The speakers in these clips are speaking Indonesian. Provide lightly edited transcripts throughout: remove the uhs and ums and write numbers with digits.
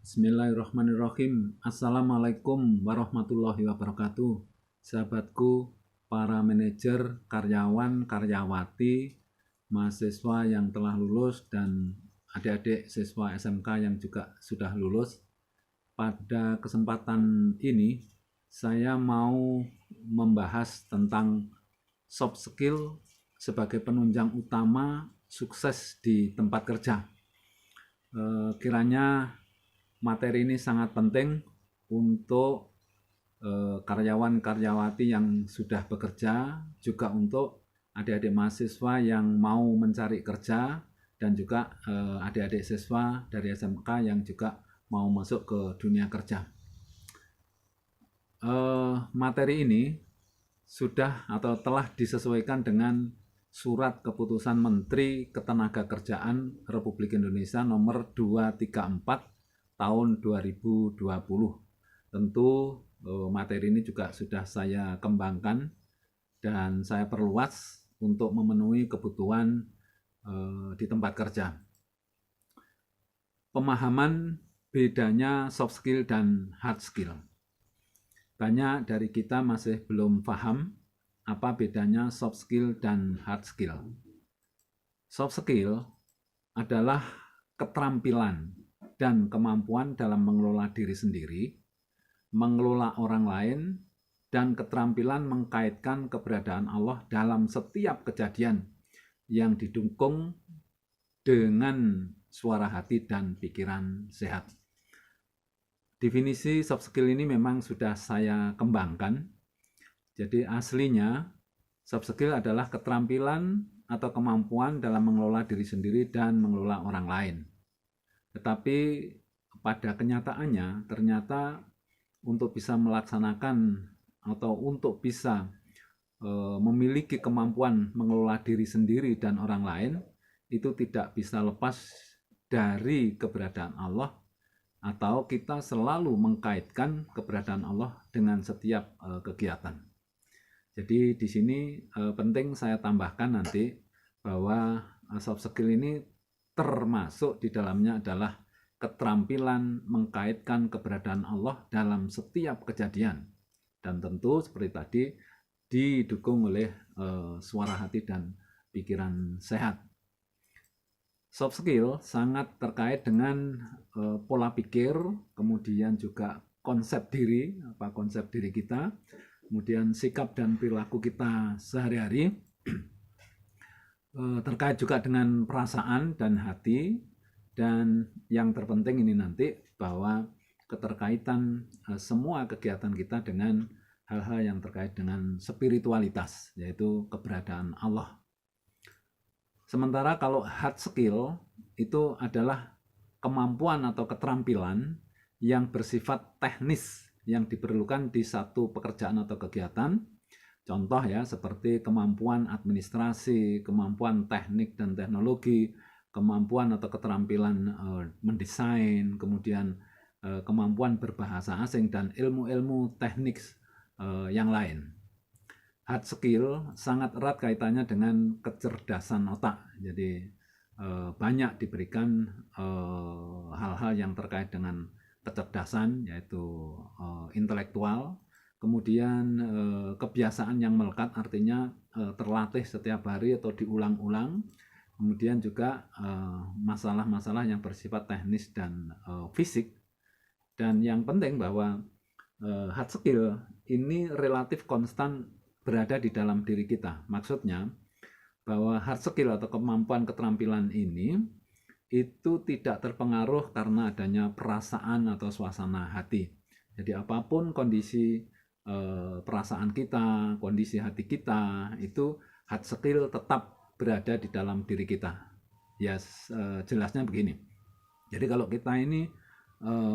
Bismillahirrahmanirrahim. Assalamualaikum warahmatullahi wabarakatuh. Sahabatku, para manajer, karyawan, karyawati, mahasiswa yang telah lulus, dan adik-adik siswa SMK yang juga sudah lulus. Pada kesempatan ini, saya mau membahas tentang soft skill sebagai penunjang utama sukses di tempat kerja. Kiranya materi ini sangat penting untuk karyawan-karyawati yang sudah bekerja, juga untuk adik-adik mahasiswa yang mau mencari kerja, dan juga adik-adik siswa dari SMK yang juga mau masuk ke dunia kerja. Materi ini sudah atau telah disesuaikan dengan Surat Keputusan Menteri Ketenagakerjaan Republik Indonesia nomor 234 tahun 2020. Tentu materi ini juga sudah saya kembangkan dan saya perluas untuk memenuhi kebutuhan di tempat kerja. Pemahaman bedanya soft skill dan hard skill. Banyak dari kita masih belum paham apa bedanya soft skill dan hard skill. Soft skill adalah keterampilan dan kemampuan dalam mengelola diri sendiri, mengelola orang lain, dan keterampilan mengkaitkan keberadaan Allah dalam setiap kejadian yang didukung dengan suara hati dan pikiran sehat. Definisi soft skill ini memang sudah saya kembangkan. Jadi aslinya soft skill adalah keterampilan atau kemampuan dalam mengelola diri sendiri dan mengelola orang lain. Tetapi pada kenyataannya ternyata untuk bisa melaksanakan atau untuk bisa memiliki kemampuan mengelola diri sendiri dan orang lain itu tidak bisa lepas dari keberadaan Allah, atau kita selalu mengkaitkan keberadaan Allah dengan setiap kegiatan. Jadi di sini penting saya tambahkan nanti bahwa soft skill ini termasuk di dalamnya adalah keterampilan mengkaitkan keberadaan Allah dalam setiap kejadian, dan tentu seperti tadi didukung oleh suara hati dan pikiran sehat. Soft skill sangat terkait dengan pola pikir, kemudian juga konsep diri kita, kemudian sikap dan perilaku kita sehari-hari, terkait juga dengan perasaan dan hati, dan yang terpenting ini nanti bahwa keterkaitan semua kegiatan kita dengan hal-hal yang terkait dengan spiritualitas, yaitu keberadaan Allah. Sementara kalau hard skill itu adalah kemampuan atau keterampilan yang bersifat teknis yang diperlukan di satu pekerjaan atau kegiatan. Contoh ya, seperti kemampuan administrasi, kemampuan teknik dan teknologi, kemampuan atau keterampilan mendesain, kemudian kemampuan berbahasa asing, dan ilmu-ilmu teknik yang lain. Hard skill sangat erat kaitannya dengan kecerdasan otak. Jadi banyak diberikan hal-hal yang terkait dengan kecerdasan, yaitu intelektual. Kemudian kebiasaan yang melekat, artinya terlatih setiap hari atau diulang-ulang. Kemudian juga masalah-masalah yang bersifat teknis dan fisik. Dan yang penting bahwa hard skill ini relatif konstan berada di dalam diri kita. Maksudnya bahwa hard skill atau kemampuan keterampilan ini itu tidak terpengaruh karena adanya perasaan atau suasana hati. Jadi apapun kondisi perasaan kita, kondisi hati kita, itu hard skill tetap berada di dalam diri kita. Ya, jelasnya begini. Jadi kalau kita ini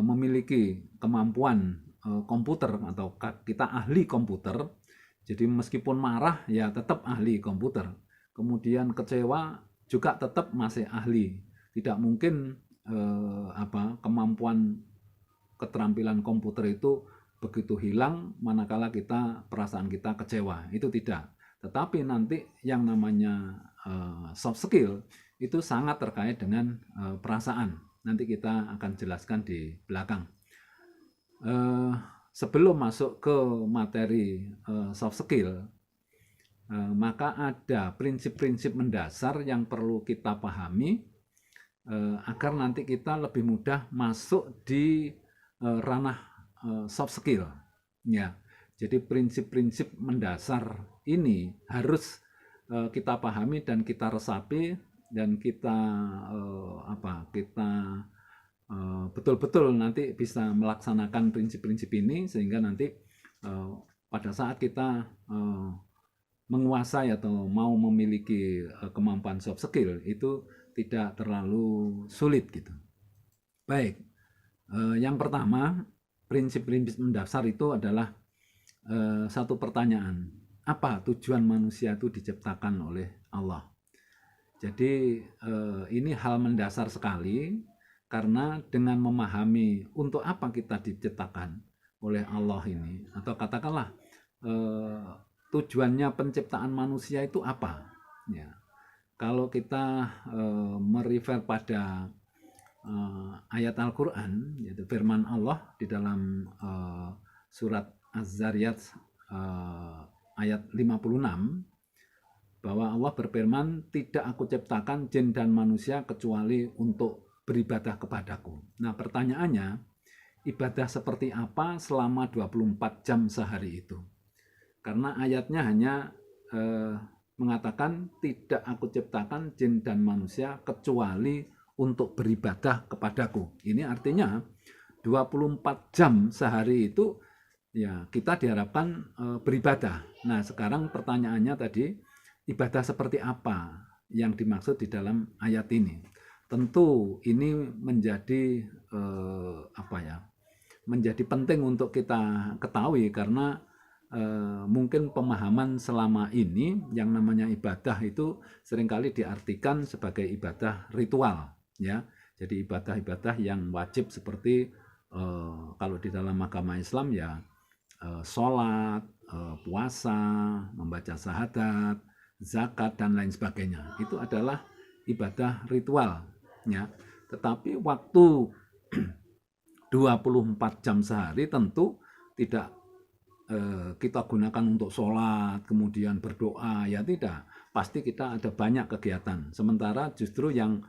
memiliki kemampuan komputer atau kita ahli komputer, jadi meskipun marah ya tetap ahli komputer. Kemudian kecewa juga tetap masih ahli. Tidak mungkin kemampuan keterampilan komputer itu begitu hilang manakala perasaan kita kecewa, itu tidak. Tetapi nanti yang namanya soft skill itu sangat terkait dengan perasaan. Nanti kita akan jelaskan di belakang. Sebelum masuk ke materi soft skill, maka ada prinsip-prinsip mendasar yang perlu kita pahami agar nanti kita lebih mudah masuk di ranah soft skill. Ya, jadi prinsip-prinsip mendasar ini harus kita pahami dan kita resapi dan kita betul-betul nanti bisa melaksanakan prinsip-prinsip ini sehingga nanti pada saat kita menguasai atau mau memiliki kemampuan soft skill itu tidak terlalu sulit gitu. Baik, yang pertama prinsip-prinsip mendasar itu adalah satu pertanyaan, apa tujuan manusia itu diciptakan oleh Allah? Jadi ini hal mendasar sekali karena dengan memahami untuk apa kita diciptakan oleh Allah ini, atau katakanlah tujuannya penciptaan manusia itu apa? Ya, kalau kita merefer pada ayat Al-Quran, yaitu firman Allah di dalam surat Az-Zariyat ayat 56, bahwa Allah berfirman, tidak aku ciptakan jin dan manusia kecuali untuk beribadah kepadaku. Nah pertanyaannya, ibadah seperti apa selama 24 jam sehari itu? Karena ayatnya hanya mengatakan tidak aku ciptakan jin dan manusia kecuali untuk beribadah kepadaku. Ini artinya 24 jam sehari itu ya kita diharapkan beribadah. Nah sekarang pertanyaannya tadi, ibadah seperti apa yang dimaksud di dalam ayat ini? Tentu ini menjadi menjadi penting untuk kita ketahui karena mungkin pemahaman selama ini yang namanya ibadah itu seringkali diartikan sebagai ibadah ritual, ya. Jadi ibadah-ibadah yang wajib seperti kalau di dalam agama Islam ya sholat, puasa, membaca syahadat, zakat dan lain sebagainya. Itu adalah ibadah ritual, ya. Tetapi waktu 24 jam sehari tentu tidak kita gunakan untuk sholat, kemudian berdoa, ya tidak. Pasti kita ada banyak kegiatan. Sementara justru yang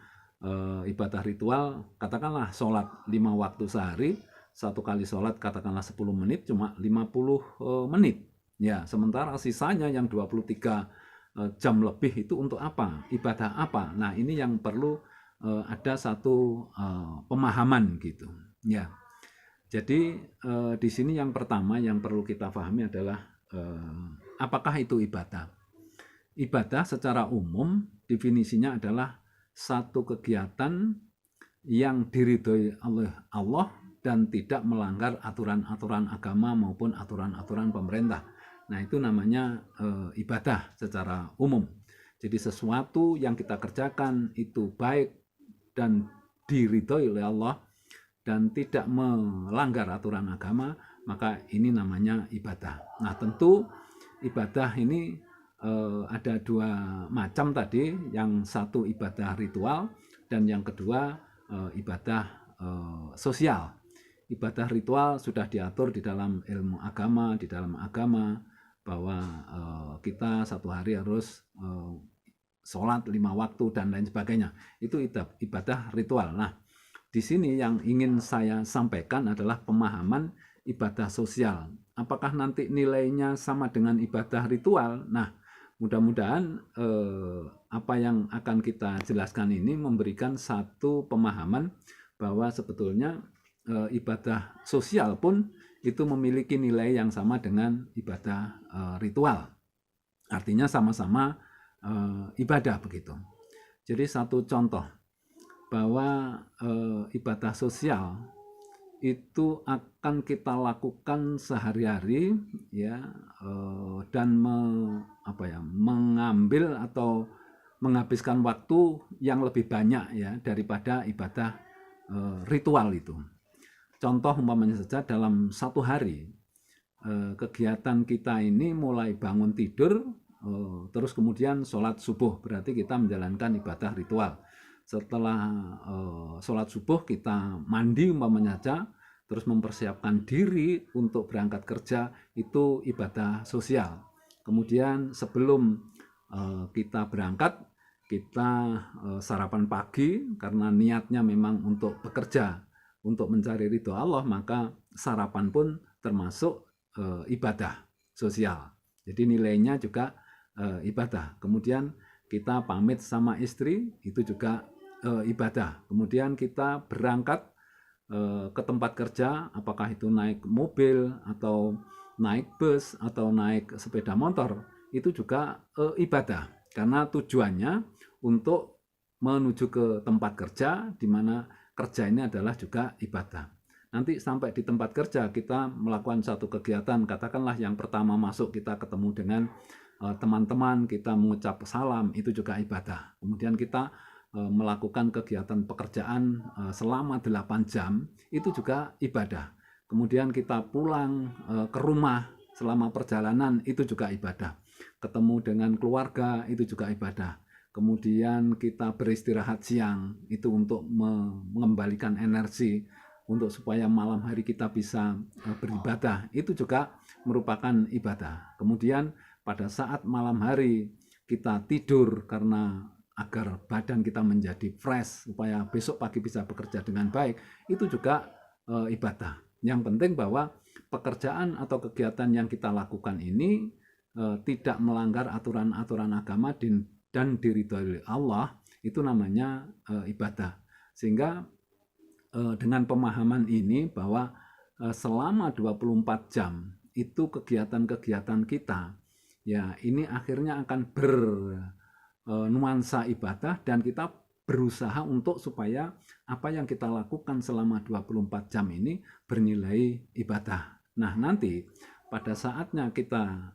ibadah ritual, katakanlah sholat 5 waktu sehari, satu kali sholat katakanlah 10 menit, cuma 50 menit. Ya, sementara sisanya yang 23 jam lebih itu untuk apa? Ibadah apa? Nah, ini yang perlu ada satu pemahaman gitu. Ya. Jadi di sini yang pertama yang perlu kita pahami adalah apakah itu ibadah? Ibadah secara umum definisinya adalah satu kegiatan yang diridhoi oleh Allah dan tidak melanggar aturan-aturan agama maupun aturan-aturan pemerintah. Nah, itu namanya ibadah secara umum. Jadi sesuatu yang kita kerjakan itu baik dan diridhoi oleh Allah dan tidak melanggar aturan agama, maka ini namanya ibadah. Nah, tentu ibadah ini ada dua macam tadi, yang satu ibadah ritual dan yang kedua ibadah sosial. Ibadah ritual sudah diatur di dalam ilmu agama, di dalam agama bahwa kita satu hari harus sholat 5 waktu dan lain sebagainya. Itu ibadah ritual. Nah, di sini yang ingin saya sampaikan adalah pemahaman ibadah sosial. Apakah nanti nilainya sama dengan ibadah ritual? Nah, mudah-mudahan apa yang akan kita jelaskan ini memberikan satu pemahaman bahwa sebetulnya ibadah sosial pun itu memiliki nilai yang sama dengan ibadah ritual. Artinya sama-sama ibadah begitu. Jadi satu contoh bahwa ibadah sosial itu akan kita lakukan sehari-hari, ya, dan mengambil atau menghabiskan waktu yang lebih banyak ya daripada ibadah ritual itu. Contoh umpamanya saja dalam satu hari kegiatan kita ini mulai bangun tidur terus kemudian sholat subuh, berarti kita menjalankan ibadah ritual. setelah sholat subuh kita mandi umpamanya saja, terus mempersiapkan diri untuk berangkat kerja, itu ibadah sosial. Kemudian sebelum kita berangkat, kita sarapan pagi karena niatnya memang untuk bekerja, untuk mencari ridho Allah, maka sarapan pun termasuk ibadah sosial. Jadi nilainya juga ibadah. Kemudian kita pamit sama istri, itu juga ibadah. Kemudian kita berangkat ke tempat kerja, apakah itu naik mobil atau naik bus atau naik sepeda motor, itu juga ibadah, karena tujuannya untuk menuju ke tempat kerja, di mana kerja ini adalah juga ibadah. Nanti sampai di tempat kerja kita melakukan satu kegiatan, katakanlah yang pertama masuk kita ketemu dengan teman-teman, kita mengucap salam, itu juga ibadah. Kemudian kita melakukan kegiatan pekerjaan selama 8 jam, itu juga ibadah. Kemudian kita pulang ke rumah selama perjalanan, itu juga ibadah. Ketemu dengan keluarga, itu juga ibadah. Kemudian kita beristirahat siang, itu untuk mengembalikan energi, untuk supaya malam hari kita bisa beribadah, itu juga merupakan ibadah. Kemudian pada saat malam hari kita tidur karena agar badan kita menjadi fresh, supaya besok pagi bisa bekerja dengan baik, itu juga ibadah. Yang penting bahwa pekerjaan atau kegiatan yang kita lakukan ini tidak melanggar aturan-aturan agama dan diridhoi Allah, itu namanya ibadah. Sehingga dengan pemahaman ini bahwa selama 24 jam itu kegiatan-kegiatan kita, ya ini akhirnya akan bernuansa ibadah, dan kita berusaha untuk supaya apa yang kita lakukan selama 24 jam ini bernilai ibadah. Nah, nanti pada saatnya kita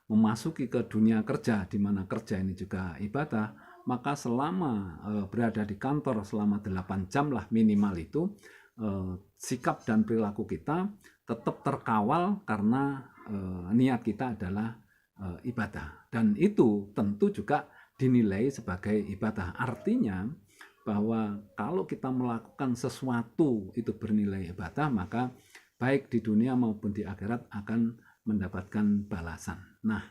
memasuki ke dunia kerja, di mana kerja ini juga ibadah, maka selama berada di kantor selama 8 jam lah minimal itu, sikap dan perilaku kita tetap terkawal karena niat kita adalah ibadah, dan itu tentu juga dinilai sebagai ibadah. Artinya bahwa kalau kita melakukan sesuatu itu bernilai ibadah, maka baik di dunia maupun di akhirat akan mendapatkan balasan. Nah,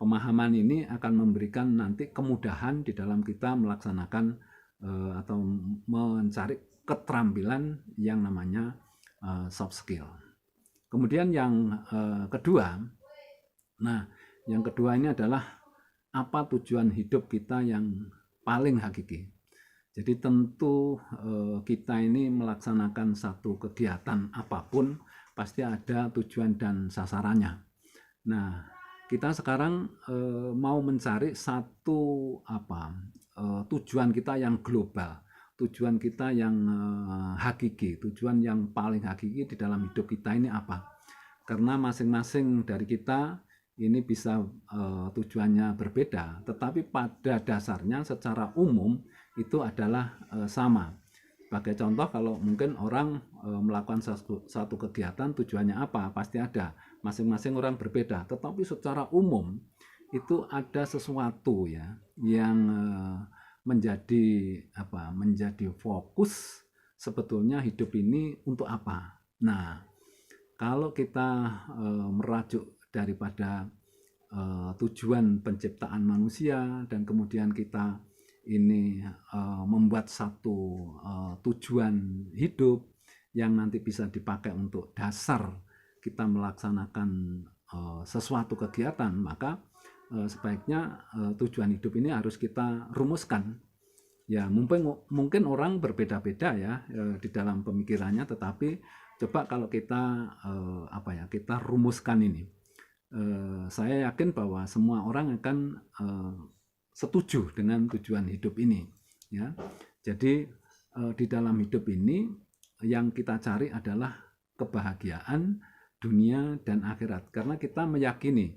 pemahaman ini akan memberikan nanti kemudahan di dalam kita melaksanakan atau mencari keterampilan yang namanya soft skill. Kemudian yang kedua, yang kedua ini adalah apa tujuan hidup kita yang paling hakiki. Jadi tentu kita ini melaksanakan satu kegiatan apapun pasti ada tujuan dan sasarannya. Nah, kita sekarang mau mencari satu tujuan kita yang global, tujuan kita yang hakiki, tujuan yang paling hakiki di dalam hidup kita ini apa? Karena masing-masing dari kita ini bisa tujuannya berbeda, tetapi pada dasarnya secara umum itu adalah sama. Sebagai contoh, kalau mungkin orang melakukan satu kegiatan, tujuannya apa? Pasti ada. Masing-masing orang berbeda, tetapi secara umum itu ada sesuatu ya yang menjadi fokus sebetulnya hidup ini untuk apa. Nah, kalau kita merajuk daripada tujuan penciptaan manusia, dan kemudian kita ini membuat satu tujuan hidup yang nanti bisa dipakai untuk dasar kita melaksanakan sesuatu kegiatan, maka sebaiknya tujuan hidup ini harus kita rumuskan. Ya, mungkin orang berbeda-beda ya di dalam pemikirannya, tetapi coba kalau kita kita rumuskan ini, saya yakin bahwa semua orang akan setuju dengan tujuan hidup ini ya. Jadi di dalam hidup ini yang kita cari adalah kebahagiaan dunia dan akhirat, karena kita meyakini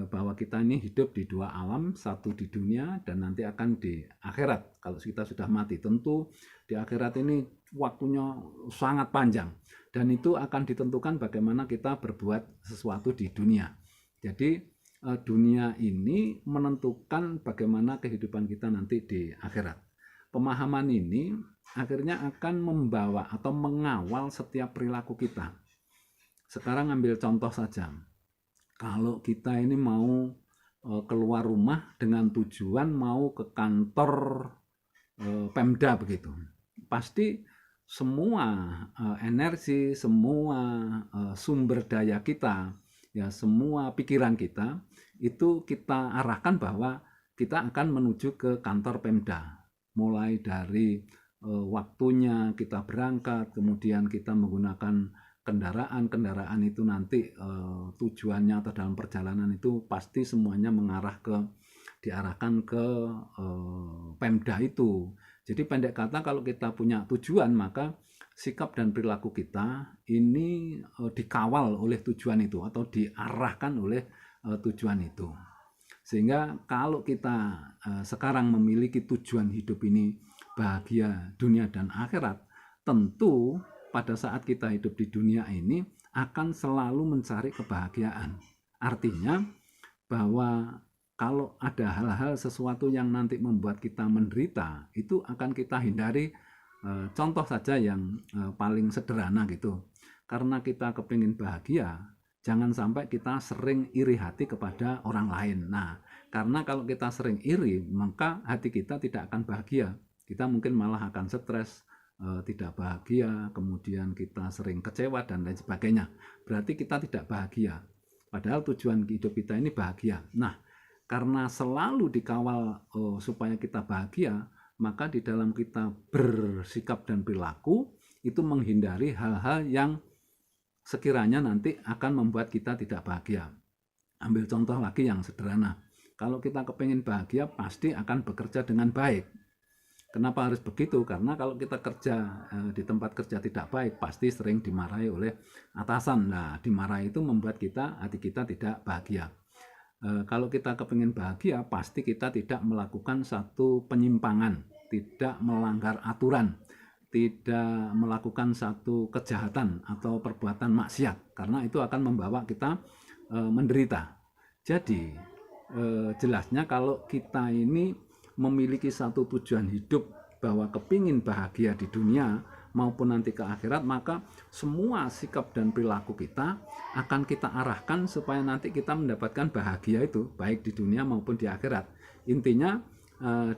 bahwa kita ini hidup di dua alam, satu di dunia dan nanti akan di akhirat. Kalau kita sudah mati, tentu di akhirat ini waktunya sangat panjang, dan itu akan ditentukan bagaimana kita berbuat sesuatu di dunia. Jadi dunia ini menentukan bagaimana kehidupan kita nanti di akhirat. pemahaman ini akhirnya akan membawa atau mengawal setiap perilaku kita. Sekarang ambil contoh saja, kalau kita ini mau keluar rumah dengan tujuan mau ke kantor Pemda begitu, pasti semua energi, semua sumber daya kita, ya semua pikiran kita itu kita arahkan bahwa kita akan menuju ke kantor Pemda. Mulai dari waktunya kita berangkat, kemudian kita menggunakan kendaraan itu nanti tujuannya atau dalam perjalanan itu pasti semuanya diarahkan ke Pemda itu. Jadi pendek kata, kalau kita punya tujuan, maka sikap dan perilaku kita ini dikawal oleh tujuan itu atau diarahkan oleh tujuan itu. Sehingga kalau kita sekarang memiliki tujuan hidup ini bahagia dunia dan akhirat, tentu pada saat kita hidup di dunia ini akan selalu mencari kebahagiaan. Artinya bahwa kalau ada hal-hal sesuatu yang nanti membuat kita menderita, itu akan kita hindari. Contoh saja yang paling sederhana gitu. Karena kita kepingin bahagia, jangan sampai kita sering iri hati kepada orang lain. Nah, karena kalau kita sering iri, maka hati kita tidak akan bahagia. Kita mungkin malah akan stres, tidak bahagia, kemudian kita sering kecewa dan lain sebagainya. Berarti kita tidak bahagia. Padahal tujuan hidup kita ini bahagia. Nah, karena selalu dikawal supaya kita bahagia, maka di dalam kita bersikap dan perilaku itu menghindari hal-hal yang sekiranya nanti akan membuat kita tidak bahagia. Ambil contoh lagi yang sederhana. Kalau kita kepingin bahagia, pasti akan bekerja dengan baik. Kenapa harus begitu? Karena kalau kita kerja di tempat kerja tidak baik, pasti sering dimarahi oleh atasan. Nah, dimarahi itu membuat hati kita tidak bahagia. Kalau kita kepingin bahagia, pasti kita tidak melakukan satu penyimpangan, tidak melanggar aturan, tidak melakukan satu kejahatan atau perbuatan maksiat, karena itu akan membawa kita menderita. Jadi jelasnya kalau kita ini memiliki satu tujuan hidup bahwa kepingin bahagia di dunia maupun nanti ke akhirat, maka semua sikap dan perilaku kita akan kita arahkan supaya nanti kita mendapatkan bahagia itu baik di dunia maupun di akhirat. Intinya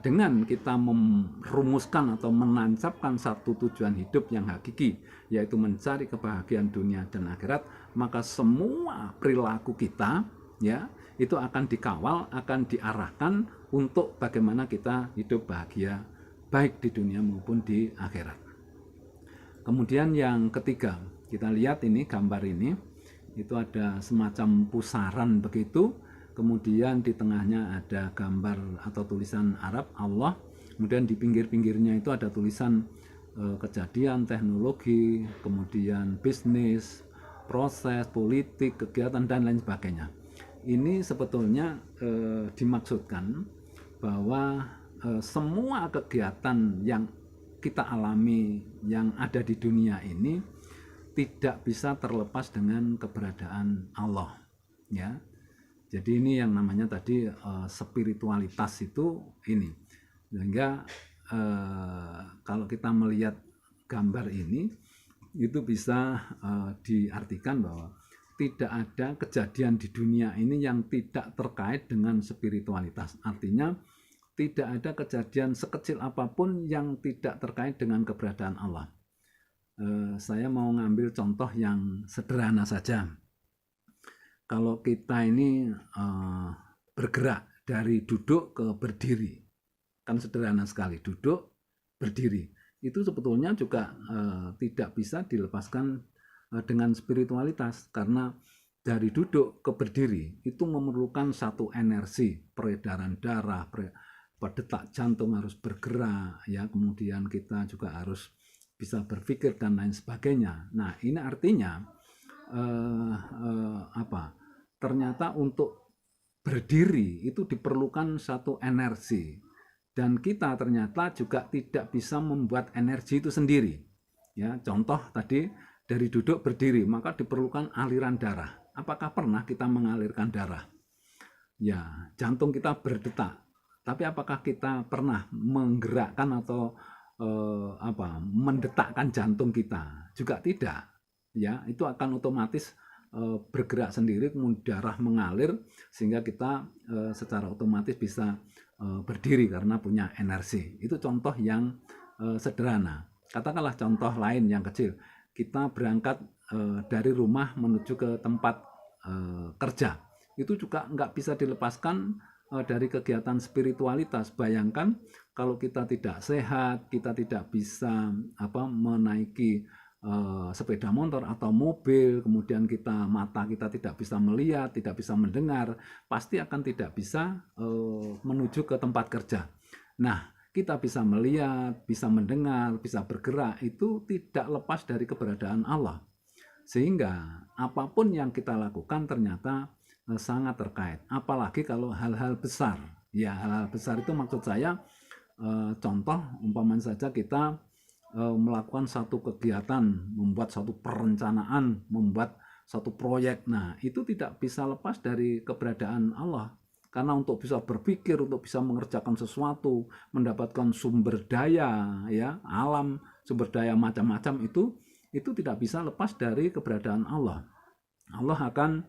dengan kita merumuskan atau menancapkan satu tujuan hidup yang hakiki, yaitu mencari kebahagiaan dunia dan akhirat, maka semua perilaku kita ya itu akan dikawal, akan diarahkan untuk bagaimana kita hidup bahagia baik di dunia maupun di akhirat. Kemudian yang ketiga, kita lihat ini gambar ini, itu ada semacam pusaran begitu, kemudian di tengahnya ada gambar atau tulisan Arab Allah, kemudian di pinggir-pinggirnya itu ada tulisan kejadian, teknologi, kemudian bisnis, proses, politik, kegiatan dan lain sebagainya. Ini sebetulnya dimaksudkan bahwa semua kegiatan yang kita alami yang ada di dunia ini tidak bisa terlepas dengan keberadaan Allah, ya. Jadi ini yang namanya tadi spiritualitas itu ini. Sehingga kalau kita melihat gambar ini itu bisa diartikan bahwa tidak ada kejadian di dunia ini yang tidak terkait dengan spiritualitas. Artinya tidak ada kejadian sekecil apapun yang tidak terkait dengan keberadaan Allah. Saya mau ngambil contoh yang sederhana saja. Kalau kita ini bergerak dari duduk ke berdiri, kan sederhana sekali, duduk, berdiri. Itu sebetulnya juga tidak bisa dilepaskan dengan spiritualitas, karena dari duduk ke berdiri itu memerlukan satu energi, peredaran darah, detak jantung harus bergerak, ya, kemudian kita juga harus bisa berpikir dan lain sebagainya. Nah, ini artinya ternyata untuk berdiri itu diperlukan satu energi, dan kita ternyata juga tidak bisa membuat energi itu sendiri. Ya, contoh tadi dari duduk berdiri, maka diperlukan aliran darah. Apakah pernah kita mengalirkan darah? Ya, jantung kita berdetak. Tapi apakah kita pernah menggerakkan atau mendetakkan jantung kita? Juga tidak. Ya, itu akan otomatis bergerak sendiri, kemudian darah mengalir sehingga kita secara otomatis bisa berdiri karena punya energi. Itu contoh yang sederhana. Katakanlah contoh lain yang kecil. Kita berangkat dari rumah menuju ke tempat kerja. Itu juga nggak bisa dilepaskan dari kegiatan spiritualitas. Bayangkan kalau kita tidak sehat, kita tidak bisa menaiki sepeda motor atau mobil, kemudian mata kita tidak bisa melihat, tidak bisa mendengar, pasti akan tidak bisa menuju ke tempat kerja. Nah, kita bisa melihat, bisa mendengar, bisa bergerak, itu tidak lepas dari keberadaan Allah. Sehingga apapun yang kita lakukan ternyata sangat terkait. Apalagi kalau hal-hal besar. Ya, hal-hal besar itu maksud saya contoh umpamanya saja kita melakukan satu kegiatan, membuat satu perencanaan, membuat satu proyek. Nah, itu tidak bisa lepas dari keberadaan Allah. Karena untuk bisa berpikir, untuk bisa mengerjakan sesuatu, mendapatkan sumber daya, ya, alam, sumber daya macam-macam itu tidak bisa lepas dari keberadaan Allah. Allah akan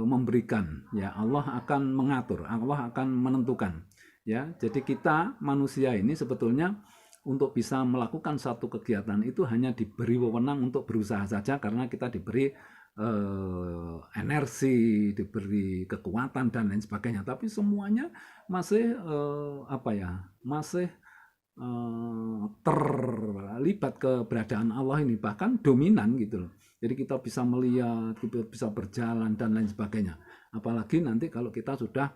memberikan, ya, Allah akan mengatur, Allah akan menentukan, ya. Jadi kita manusia ini sebetulnya untuk bisa melakukan satu kegiatan itu hanya diberi wewenang untuk berusaha saja karena kita diberi energi, diberi kekuatan dan lain sebagainya. Tapi semuanya masih masih terlibat keberadaan Allah ini, bahkan dominan gitu loh. Jadi kita bisa melihat, kita bisa berjalan dan lain sebagainya. Apalagi nanti kalau kita sudah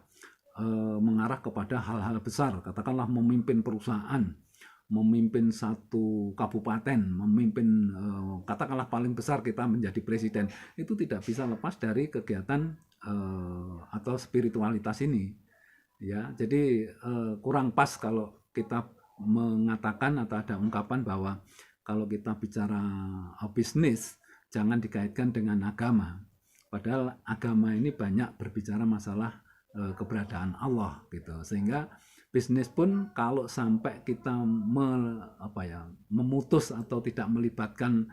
mengarah kepada hal-hal besar, katakanlah memimpin perusahaan, memimpin satu kabupaten, memimpin katakanlah paling besar kita menjadi presiden, itu tidak bisa lepas dari kegiatan atau spiritualitas ini. Ya, jadi kurang pas kalau kita mengatakan atau ada ungkapan bahwa kalau kita bicara bisnis jangan dikaitkan dengan agama. Padahal agama ini banyak berbicara masalah keberadaan Allah gitu. Sehingga bisnis pun kalau sampai kita memutus atau tidak melibatkan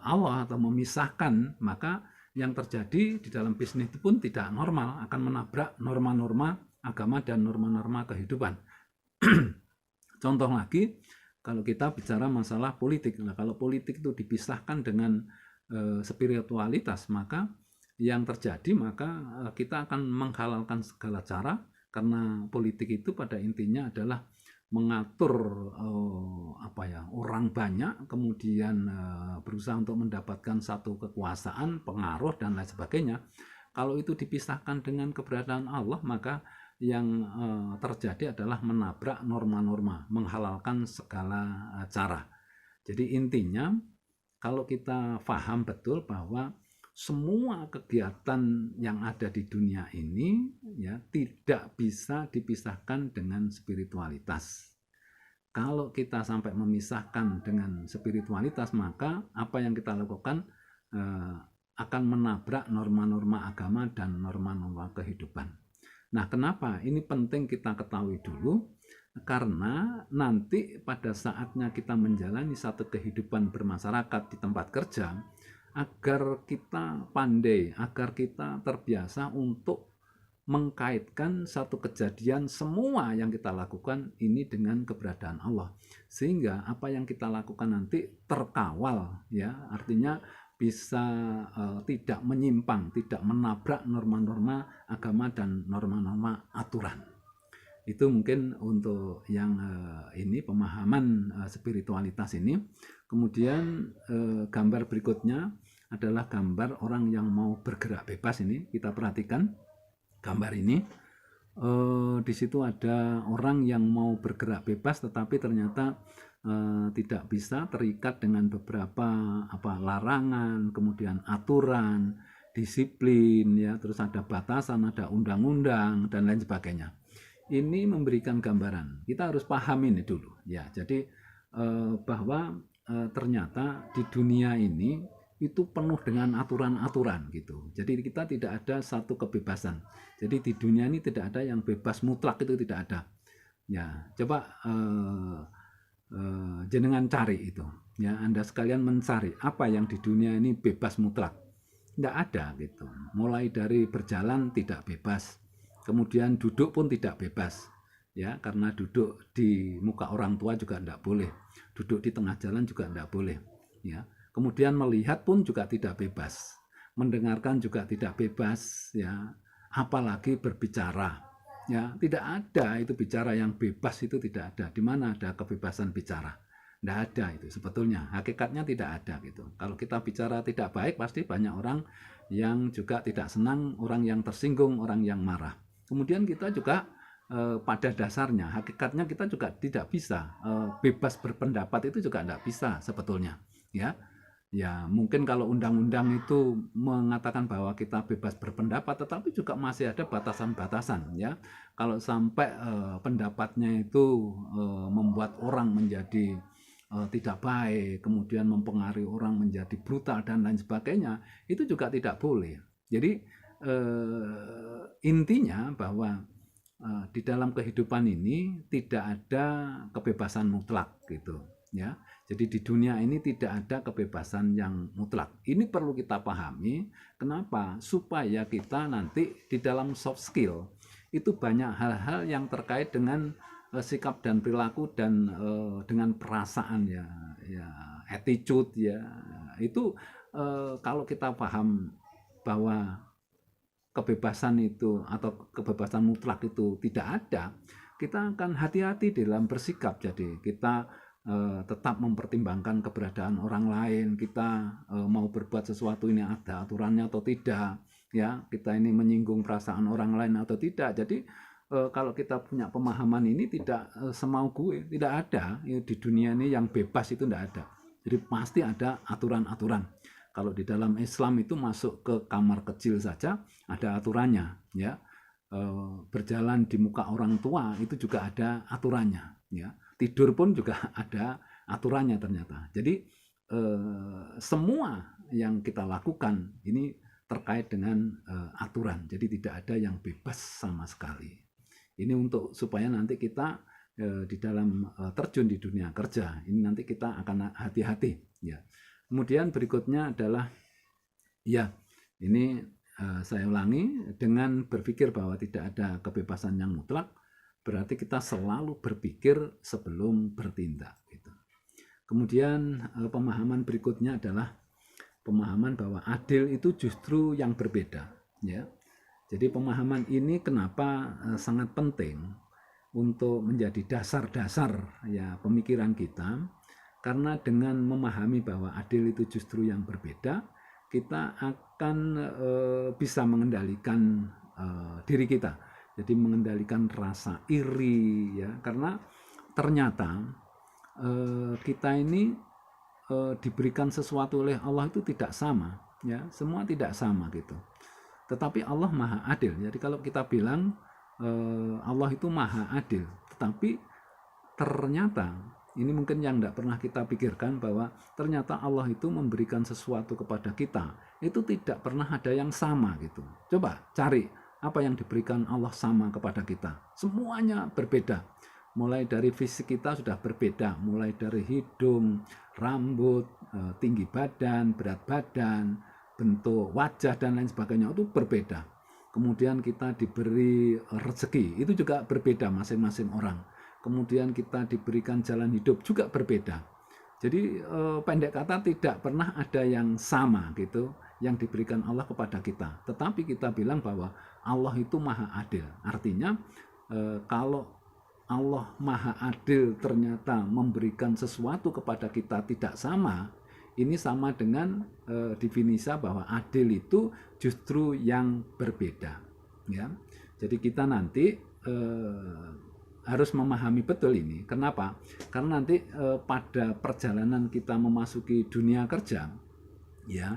Allah atau memisahkan, maka yang terjadi di dalam bisnis itu pun tidak normal, akan menabrak norma-norma agama dan norma-norma kehidupan. Contoh lagi, kalau kita bicara masalah politik, nah kalau politik itu dipisahkan dengan spiritualitas, maka yang terjadi kita akan menghalalkan segala cara, karena politik itu pada intinya adalah mengatur orang banyak, kemudian berusaha untuk mendapatkan satu kekuasaan, pengaruh dan lain sebagainya. Kalau itu dipisahkan dengan keberadaan Allah, maka yang terjadi adalah menabrak norma-norma, menghalalkan segala cara. Jadi intinya kalau kita paham betul bahwa semua kegiatan yang ada di dunia ini ya tidak bisa dipisahkan dengan spiritualitas. Kalau kita sampai memisahkan dengan spiritualitas, maka apa yang kita lakukan akan menabrak norma-norma agama dan norma-norma kehidupan. Nah, kenapa ini penting kita ketahui dulu? Karena nanti pada saatnya kita menjalani satu kehidupan bermasyarakat di tempat kerja, agar kita pandai, agar kita terbiasa untuk mengkaitkan satu kejadian semua yang kita lakukan ini dengan keberadaan Allah, sehingga apa yang kita lakukan nanti terkawal, ya, artinya bisa tidak menyimpang, tidak menabrak norma-norma agama dan norma-norma aturan. Itu mungkin untuk yang ini pemahaman spiritualitas ini. Kemudian gambar berikutnya adalah gambar orang yang mau bergerak bebas. Ini kita perhatikan gambar ini. Di situ ada orang yang mau bergerak bebas, tetapi ternyata tidak bisa, terikat dengan beberapa larangan, kemudian aturan, disiplin, ya, terus ada batasan, ada undang-undang dan lain sebagainya. Ini memberikan gambaran. Kita harus paham ini dulu, ya. Jadi bahwa ternyata di dunia ini itu penuh dengan aturan-aturan gitu. Jadi kita tidak ada satu kebebasan. Jadi di dunia ini tidak ada yang bebas mutlak, itu tidak ada. Ya, coba jenengan cari itu. Ya, Anda sekalian mencari apa yang di dunia ini bebas mutlak. Tidak ada gitu. Mulai dari berjalan tidak bebas, kemudian duduk pun tidak bebas. Ya, karena duduk di muka orang tua juga tidak boleh, duduk di tengah jalan juga tidak boleh. Ya, kemudian melihat pun juga tidak bebas, mendengarkan juga tidak bebas. Ya, apalagi berbicara. Ya, tidak ada itu bicara yang bebas, itu tidak ada. Di mana ada kebebasan bicara? Tidak ada itu sebetulnya. Hakikatnya tidak ada gitu. Kalau kita bicara tidak baik, pasti banyak orang yang juga tidak senang, orang yang tersinggung, orang yang marah. Kemudian kita juga pada dasarnya, hakikatnya kita juga tidak bisa bebas berpendapat, itu juga tidak bisa sebetulnya. Ya, mungkin kalau undang-undang itu mengatakan bahwa kita bebas berpendapat, tetapi juga masih ada batasan-batasan ya. Kalau sampai pendapatnya itu membuat orang menjadi tidak baik, kemudian mempengaruhi orang menjadi brutal dan lain sebagainya, itu juga tidak boleh. Jadi intinya bahwa di dalam kehidupan ini tidak ada kebebasan mutlak gitu ya. Jadi di dunia ini tidak ada kebebasan yang mutlak. Ini perlu kita pahami. Kenapa? Supaya kita nanti di dalam soft skill itu banyak hal-hal yang terkait dengan sikap dan perilaku dan dengan perasaan ya attitude ya. Itu kalau kita paham bahwa kebebasan itu atau kebebasan mutlak itu tidak ada, kita akan hati-hati dalam bersikap. Jadi kita tetap mempertimbangkan keberadaan orang lain, kita mau berbuat sesuatu ini ada aturannya atau tidak, ya kita ini menyinggung perasaan orang lain atau tidak. Jadi kalau kita punya pemahaman ini tidak semau gue, tidak ada ya, di dunia ini yang bebas itu tidak ada. Jadi pasti ada aturan-aturan. Kalau di dalam Islam itu masuk ke kamar kecil saja ada aturannya, ya. Berjalan di muka orang tua itu juga ada aturannya, ya. Tidur pun juga ada aturannya ternyata. Jadi semua yang kita lakukan ini terkait dengan aturan. Jadi tidak ada yang bebas sama sekali. Ini untuk supaya nanti kita di dalam terjun di dunia kerja ini nanti kita akan hati-hati ya. Kemudian berikutnya adalah ya ini saya ulangi, dengan berpikir bahwa tidak ada kebebasan yang mutlak berarti kita selalu berpikir sebelum bertindak gitu. Kemudian pemahaman berikutnya adalah pemahaman bahwa adil itu justru yang berbeda ya. Jadi pemahaman ini kenapa sangat penting untuk menjadi dasar-dasar ya pemikiran kita, karena dengan memahami bahwa adil itu justru yang berbeda, kita akan bisa mengendalikan diri kita. Jadi mengendalikan rasa iri ya, karena ternyata kita ini diberikan sesuatu oleh Allah itu tidak sama ya, semua tidak sama gitu. Tetapi Allah Maha Adil. Jadi kalau kita bilang Allah itu Maha Adil, tetapi ternyata ini mungkin yang tidak pernah kita pikirkan bahwa ternyata Allah itu memberikan sesuatu kepada kita itu tidak pernah ada yang sama gitu. Coba cari apa yang diberikan Allah sama kepada kita. Semuanya berbeda. Mulai dari fisik kita sudah berbeda, mulai dari hidung, rambut, tinggi badan, berat badan, bentuk wajah dan lain sebagainya itu berbeda. Kemudian kita diberi rezeki, itu juga berbeda masing-masing orang. Kemudian kita diberikan jalan hidup juga berbeda. Jadi pendek kata tidak pernah ada yang sama gitu yang diberikan Allah kepada kita. Tetapi kita bilang bahwa Allah itu Maha Adil. Artinya kalau Allah Maha Adil ternyata memberikan sesuatu kepada kita tidak sama, ini sama dengan definisi bahwa adil itu justru yang berbeda ya. Jadi kita nanti harus memahami betul ini. Kenapa? Karena nanti pada perjalanan kita memasuki dunia kerja ya,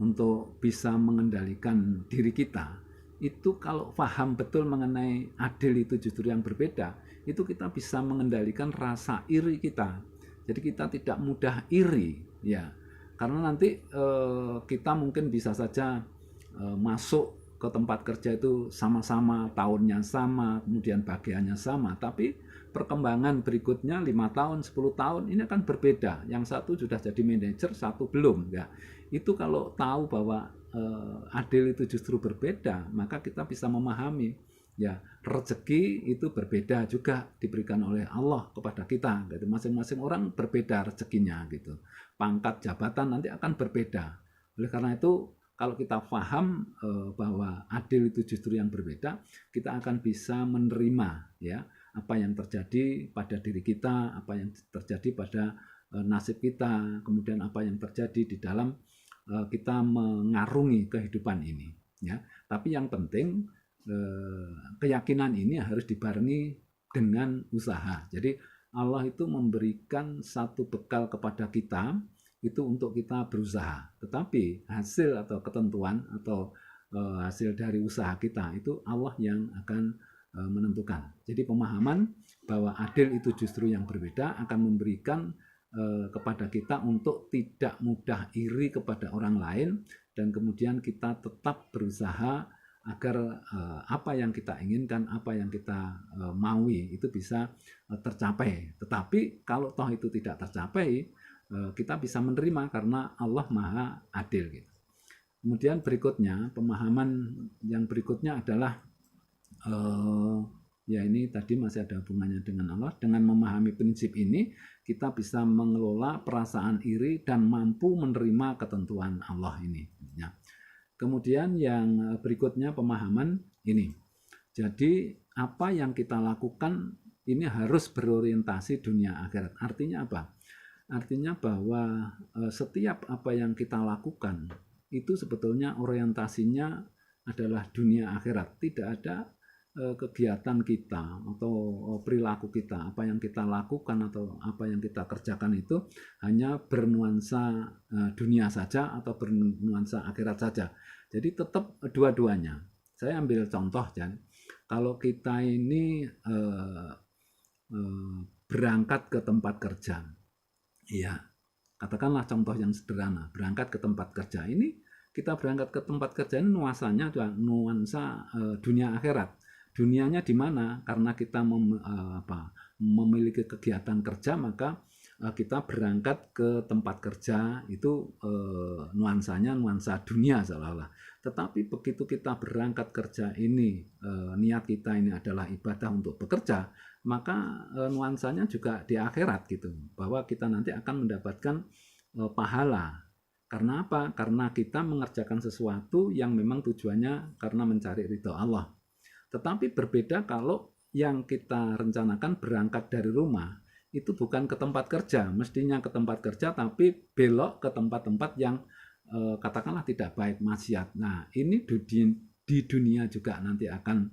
untuk bisa mengendalikan diri kita itu, kalau paham betul mengenai adil itu justru yang berbeda, itu kita bisa mengendalikan rasa iri kita. Jadi kita tidak mudah iri ya, Karena nanti kita mungkin bisa saja masuk ke tempat kerja itu sama-sama, tahunnya sama, kemudian bagiannya sama, tapi perkembangan berikutnya 5 tahun, 10 tahun ini akan berbeda. Yang satu sudah jadi manajer, satu belum. Ya, itu kalau tahu bahwa adil itu justru berbeda, maka kita bisa memahami ya rezeki itu berbeda juga diberikan oleh Allah kepada kita gitu. Masing-masing orang berbeda rezekinya gitu, pangkat jabatan nanti akan berbeda. Oleh karena itu kalau kita paham bahwa adil itu justru yang berbeda, kita akan bisa menerima ya apa yang terjadi pada diri kita, apa yang terjadi pada nasib kita, kemudian apa yang terjadi di dalam kita mengarungi kehidupan ini ya. Tapi yang penting keyakinan ini harus dibarengi dengan usaha. Jadi Allah itu memberikan satu bekal kepada kita itu untuk kita berusaha. Tetapi hasil atau ketentuan atau hasil dari usaha kita itu Allah yang akan menentukan. Jadi pemahaman bahwa adil itu justru yang berbeda akan memberikan kepada kita untuk tidak mudah iri kepada orang lain, dan kemudian kita tetap berusaha agar apa yang kita inginkan, apa yang kita maui itu bisa tercapai. Tetapi kalau toh itu tidak tercapai, kita bisa menerima karena Allah Maha Adil gitu. Kemudian berikutnya, pemahaman yang berikutnya adalah ya ini tadi masih ada hubungannya dengan Allah. Dengan memahami prinsip ini, kita bisa mengelola perasaan iri dan mampu menerima ketentuan Allah ini ya. Kemudian yang berikutnya pemahaman ini. Jadi apa yang kita lakukan ini harus berorientasi dunia akhirat. Artinya apa? Artinya bahwa setiap apa yang kita lakukan itu sebetulnya orientasinya adalah dunia akhirat. Tidak ada kegiatan kita atau perilaku kita, apa yang kita lakukan atau apa yang kita kerjakan itu hanya bernuansa dunia saja atau bernuansa akhirat saja. Jadi tetap dua-duanya. Saya ambil contoh kan, kalau kita ini berangkat ke tempat kerja, ya katakanlah contoh yang sederhana, berangkat ke tempat kerja ini, kita berangkat ke tempat kerja ini nuansanya adalah nuansa dunia akhirat. Dunianya di mana? Karena kita memiliki kegiatan kerja, maka kita berangkat ke tempat kerja itu nuansanya nuansa dunia seolah-olah. Tetapi begitu kita berangkat kerja ini, niat kita ini adalah ibadah untuk bekerja, maka nuansanya juga di akhirat gitu, bahwa kita nanti akan mendapatkan pahala. Karena apa? Karena kita mengerjakan sesuatu yang memang tujuannya karena mencari ridho Allah. Tetapi berbeda kalau yang kita rencanakan berangkat dari rumah, itu bukan ke tempat kerja, mestinya ke tempat kerja tapi belok ke tempat-tempat yang katakanlah tidak baik, maksiat. Nah, ini di dunia juga nanti akan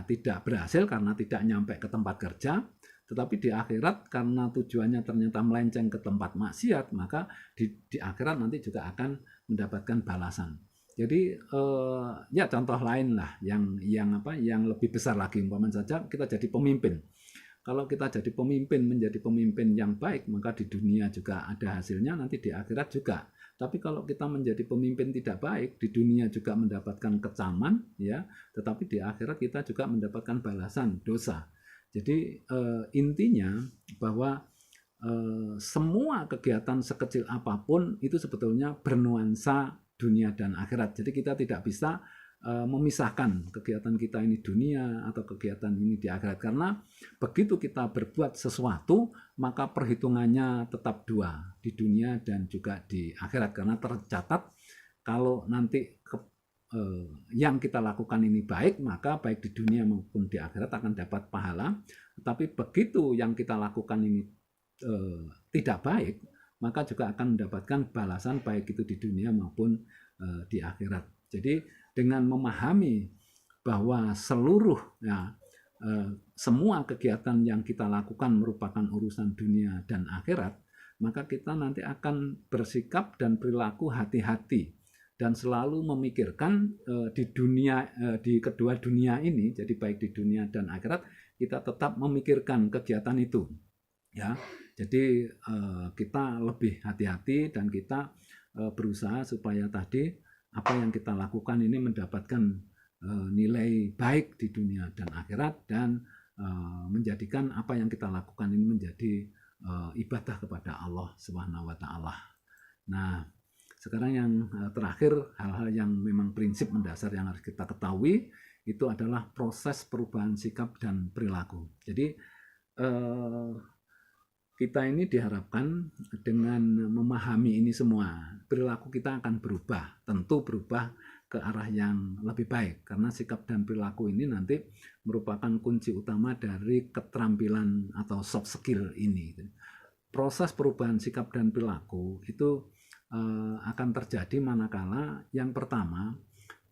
tidak berhasil karena tidak nyampe ke tempat kerja. Tetapi di akhirat karena tujuannya ternyata melenceng ke tempat maksiat, maka di akhirat nanti juga akan mendapatkan balasan. Jadi ya contoh lain lah yang lebih besar lagi, umpamanya saja kita jadi pemimpin. Kalau kita jadi pemimpin, menjadi pemimpin yang baik, maka di dunia juga ada hasilnya, nanti di akhirat juga. Tapi kalau kita menjadi pemimpin tidak baik, di dunia juga mendapatkan kecaman, ya, tetapi di akhirat kita juga mendapatkan balasan dosa. Jadi intinya bahwa semua kegiatan sekecil apapun itu sebetulnya bernuansa dunia dan akhirat. Jadi kita tidak bisa memisahkan kegiatan kita ini dunia atau kegiatan ini di akhirat, karena begitu kita berbuat sesuatu maka perhitungannya tetap dua, di dunia dan juga di akhirat, karena tercatat kalau nanti yang kita lakukan ini baik, maka baik di dunia maupun di akhirat akan dapat pahala. Tapi begitu yang kita lakukan ini tidak baik, maka juga akan mendapatkan balasan baik itu di dunia maupun di akhirat. Jadi dengan memahami bahwa semua kegiatan yang kita lakukan merupakan urusan dunia dan akhirat, maka kita nanti akan bersikap dan perilaku hati-hati dan selalu memikirkan di kedua dunia ini, jadi baik di dunia dan akhirat kita tetap memikirkan kegiatan itu. Ya, Jadi kita lebih hati-hati dan kita berusaha supaya tadi apa yang kita lakukan ini mendapatkan nilai baik di dunia dan akhirat, dan menjadikan apa yang kita lakukan ini menjadi ibadah kepada Allah Subhanahu wa taala. Nah, sekarang yang terakhir, hal-hal yang memang prinsip mendasar yang harus kita ketahui itu adalah proses perubahan sikap dan perilaku. Jadi kita ini diharapkan dengan memahami ini semua, perilaku kita akan berubah, tentu berubah ke arah yang lebih baik, karena sikap dan perilaku ini nanti merupakan kunci utama dari keterampilan atau soft skill ini. Proses perubahan sikap dan perilaku itu akan terjadi manakala yang pertama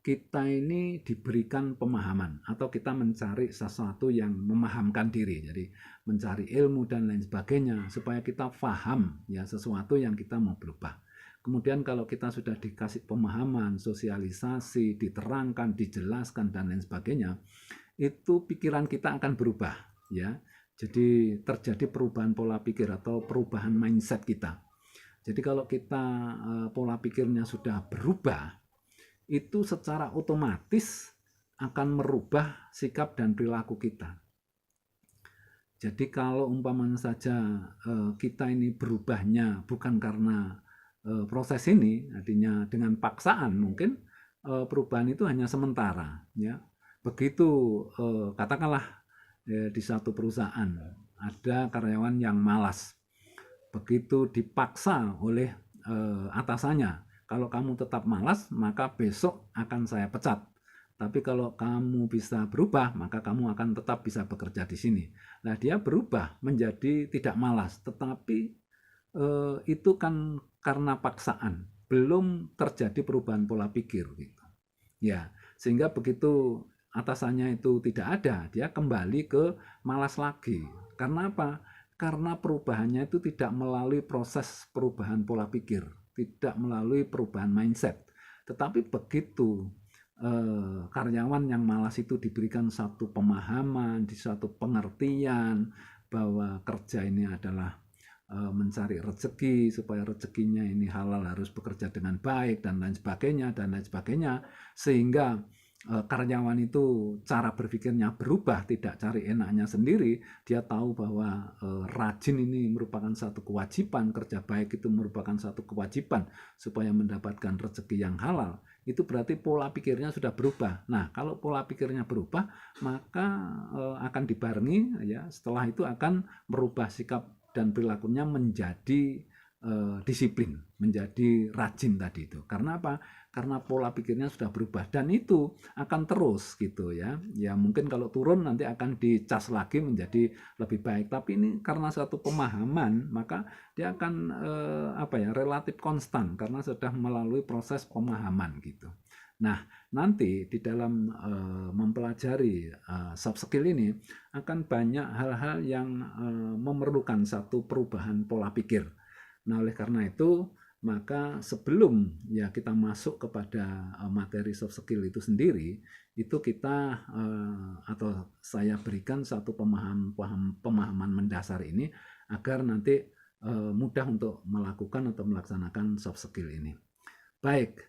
kita ini diberikan pemahaman atau kita mencari sesuatu yang memahamkan diri, jadi mencari ilmu dan lain sebagainya supaya kita paham ya sesuatu yang kita mau berubah. Kemudian kalau kita sudah dikasih pemahaman, sosialisasi, diterangkan, dijelaskan dan lain sebagainya, itu pikiran kita akan berubah ya. Jadi terjadi perubahan pola pikir atau perubahan mindset kita. Jadi kalau kita pola pikirnya sudah berubah, itu secara otomatis akan merubah sikap dan perilaku kita. Jadi kalau umpamanya saja kita ini berubahnya bukan karena proses ini, artinya dengan paksaan, mungkin perubahan itu hanya sementara. Ya, begitu katakanlah di satu perusahaan ada karyawan yang malas, begitu dipaksa oleh atasannya, kalau kamu tetap malas, maka besok akan saya pecat. Tapi kalau kamu bisa berubah, maka kamu akan tetap bisa bekerja di sini. Nah, dia berubah menjadi tidak malas, tetapi itu kan karena paksaan, belum terjadi perubahan pola pikir gitu. Ya, sehingga begitu atasannya itu tidak ada, dia kembali ke malas lagi. Karena apa? Karena perubahannya itu tidak melalui proses perubahan pola pikir, tidak melalui perubahan mindset. Tetapi begitu karyawan yang malas itu diberikan satu pemahaman, di satu pengertian bahwa kerja ini adalah mencari rezeki, supaya rezekinya ini halal harus bekerja dengan baik dan lain sebagainya, sehingga karyawan itu cara berpikirnya berubah, tidak cari enaknya sendiri. Dia tahu bahwa rajin ini merupakan satu kewajiban, kerja baik itu merupakan satu kewajiban supaya mendapatkan rezeki yang halal. Itu berarti pola pikirnya sudah berubah. Nah, kalau pola pikirnya berubah, maka akan dibarengi ya, setelah itu akan merubah sikap dan perilakunya menjadi disiplin, menjadi rajin tadi itu. Karena apa? Karena pola pikirnya sudah berubah, dan itu akan terus gitu ya. Ya mungkin kalau turun nanti akan dicas lagi menjadi lebih baik. Tapi ini karena satu pemahaman, maka dia akan relatif konstan karena sudah melalui proses pemahaman gitu. Nah, nanti di dalam mempelajari soft skill ini akan banyak hal-hal yang memerlukan satu perubahan pola pikir. Nah, oleh karena itu, maka sebelum ya kita masuk kepada materi soft skill itu sendiri, itu kita atau saya berikan satu pemahaman mendasar ini agar nanti mudah untuk melakukan atau melaksanakan soft skill ini. Baik,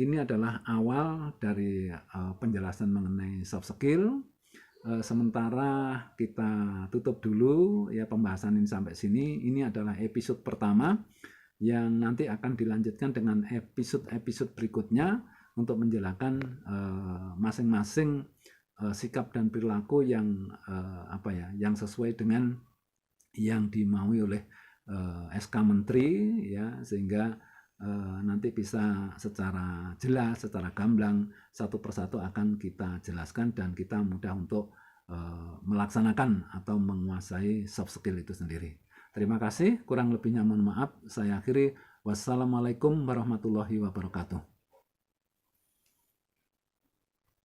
ini adalah awal dari penjelasan mengenai soft skill. Sementara kita tutup dulu ya pembahasan ini sampai sini. Ini adalah episode pertama yang nanti akan dilanjutkan dengan episode-episode berikutnya untuk menjelaskan masing-masing sikap dan perilaku yang yang sesuai dengan yang dimaui oleh SK Menteri ya, sehingga nanti bisa secara jelas, secara gamblang satu persatu akan kita jelaskan dan kita mudah untuk melaksanakan atau menguasai soft skill itu sendiri. Terima kasih, kurang lebihnya mohon maaf. Saya akhiri. Wassalamualaikum warahmatullahi wabarakatuh.